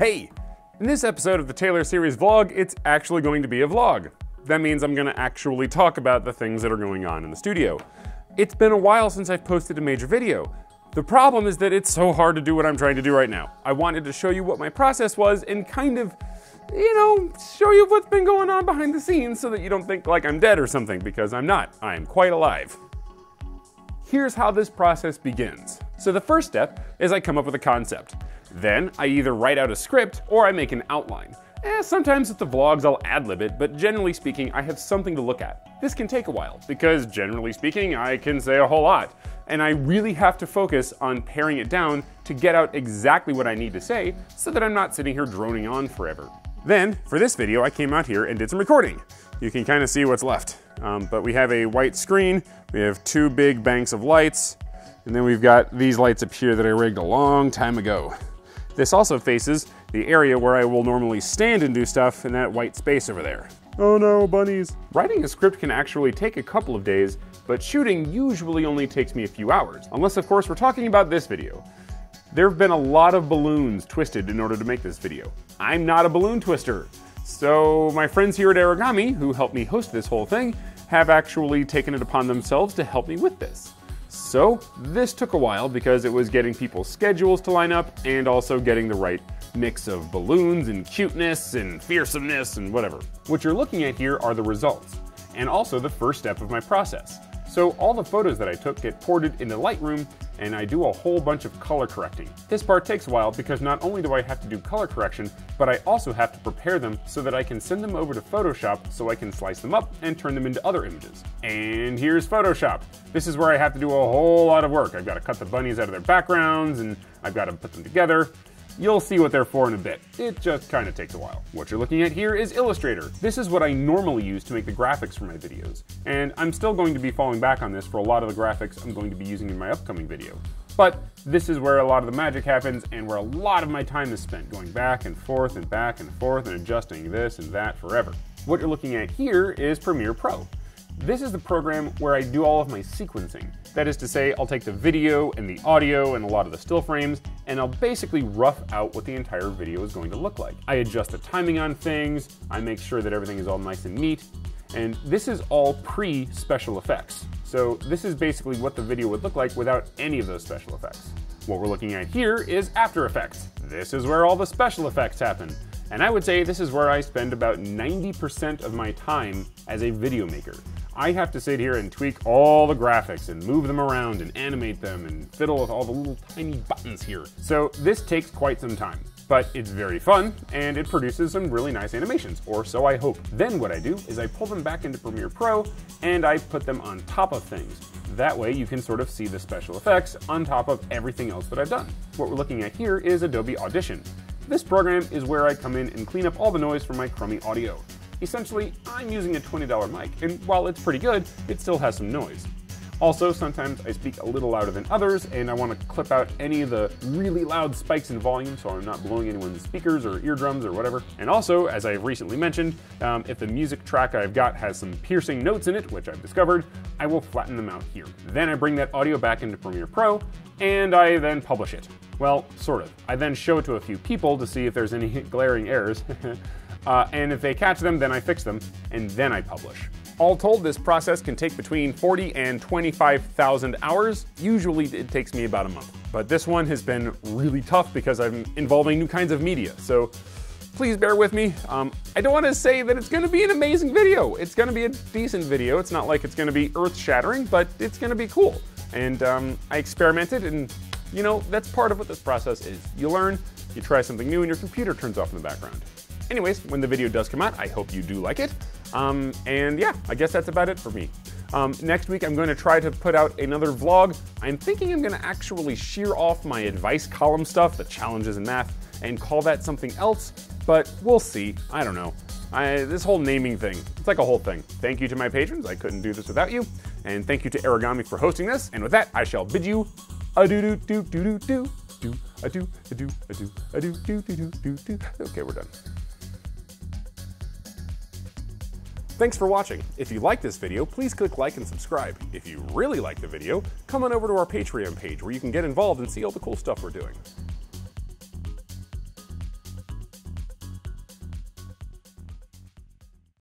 Hey! In this episode of the Taylor series vlog, it's actually going to be a vlog. That means I'm going to actually talk about the things that are going on in the studio. It's been a while since I've posted a major video. The problem is that it's so hard to do what I'm trying to do right now. I wanted to show you what my process was and kind of, show you what's been going on behind the scenes so that you don't think like I'm dead or something, because I'm not. I'm quite alive. Here's how this process begins. So the first step is I come up with a concept. Then I either write out a script or I make an outline. Sometimes with the vlogs I'll ad-lib it, but generally speaking I have something to look at. This can take a while because generally speaking I can say a whole lot. And I really have to focus on paring it down to get out exactly what I need to say so that I'm not sitting here droning on forever. Then for this video I came out here and did some recording. You can kind of see what's left. But we have a white screen, we have two big banks of lights, and then we've got these lights up here that I rigged a long time ago. This also faces the area where I will normally stand and do stuff in that white space over there. Oh no, bunnies. Writing a script can actually take a couple of days, but shooting usually only takes me a few hours. Unless of course we're talking about this video. There have been a lot of balloons twisted in order to make this video. I'm not a balloon twister. So my friends here at Origami, who helped me host this whole thing, have actually taken it upon themselves to help me with this. So this took a while because it was getting people's schedules to line up and also getting the right mix of balloons and cuteness and fearsomeness and whatever. What you're looking at here are the results and also the first step of my process. So all the photos that I took get ported into Lightroom and I do a whole bunch of color correcting. This part takes a while because not only do I have to do color correction, but I also have to prepare them so that I can send them over to Photoshop so I can slice them up and turn them into other images. And here's Photoshop. This is where I have to do a whole lot of work. I've got to cut the bunnies out of their backgrounds and I've got to put them together. You'll see what they're for in a bit. It just kind of takes a while. What you're looking at here is Illustrator. This is what I normally use to make the graphics for my videos. And I'm still going to be falling back on this for a lot of the graphics I'm going to be using in my upcoming video. But this is where a lot of the magic happens and where a lot of my time is spent going back and forth and back and forth and adjusting this and that forever. What you're looking at here is Premiere Pro. This is the program where I do all of my sequencing. That is to say, I'll take the video and the audio and a lot of the still frames, and I'll basically rough out what the entire video is going to look like. I adjust the timing on things, I make sure that everything is all nice and neat, and this is all pre-special effects. So this is basically what the video would look like without any of those special effects. What we're looking at here is After Effects. This is where all the special effects happen. And I would say this is where I spend about 90% of my time as a video maker. I have to sit here and tweak all the graphics and move them around and animate them and fiddle with all the little tiny buttons here. So this takes quite some time, but it's very fun and it produces some really nice animations, or so I hope. Then what I do is I pull them back into Premiere Pro and I put them on top of things. That way you can sort of see the special effects on top of everything else that I've done. What we're looking at here is Adobe Audition. This program is where I come in and clean up all the noise from my crummy audio. Essentially, I'm using a $20 mic, and while it's pretty good, it still has some noise. Also, sometimes I speak a little louder than others, and I want to clip out any of the really loud spikes in volume so I'm not blowing anyone's speakers or eardrums or whatever. And also, as I've recently mentioned, if the music track I've got has some piercing notes in it, which I've discovered, I will flatten them out here. Then I bring that audio back into Premiere Pro, and I then publish it. Well, sort of. I then show it to a few people to see if there's any glaring errors. And if they catch them, then I fix them, and then I publish. All told, this process can take between 40 and 25,000 hours. Usually it takes me about a month. But this one has been really tough because I'm involving new kinds of media, so please bear with me. I don't want to say that it's going to be an amazing video. It's going to be a decent video. It's not like it's going to be earth-shattering, but it's going to be cool. And I experimented, and that's part of what this process is. You learn, you try something new, and your computer turns off in the background. Anyways, when the video does come out, I hope you do like it. And yeah, I guess that's about it for me. Next week, I'm going to try to put out another vlog. I'm thinking I'm going to actually shear off my advice column stuff, the challenges in math, and call that something else, but we'll see. I don't know. This whole naming thing, it's like a whole thing. Thank you to my patrons. I couldn't do this without you. And thank you to Origami for hosting this. And with that, I shall bid you adieu-do-do-do-do-do. Adieu, adieu, adieu, adieu, do-do-do-do-do. Okay, we're done. Thanks for watching. If you like this video, please click like and subscribe. If you really like the video, come on over to our Patreon page where you can get involved and see all the cool stuff we're doing.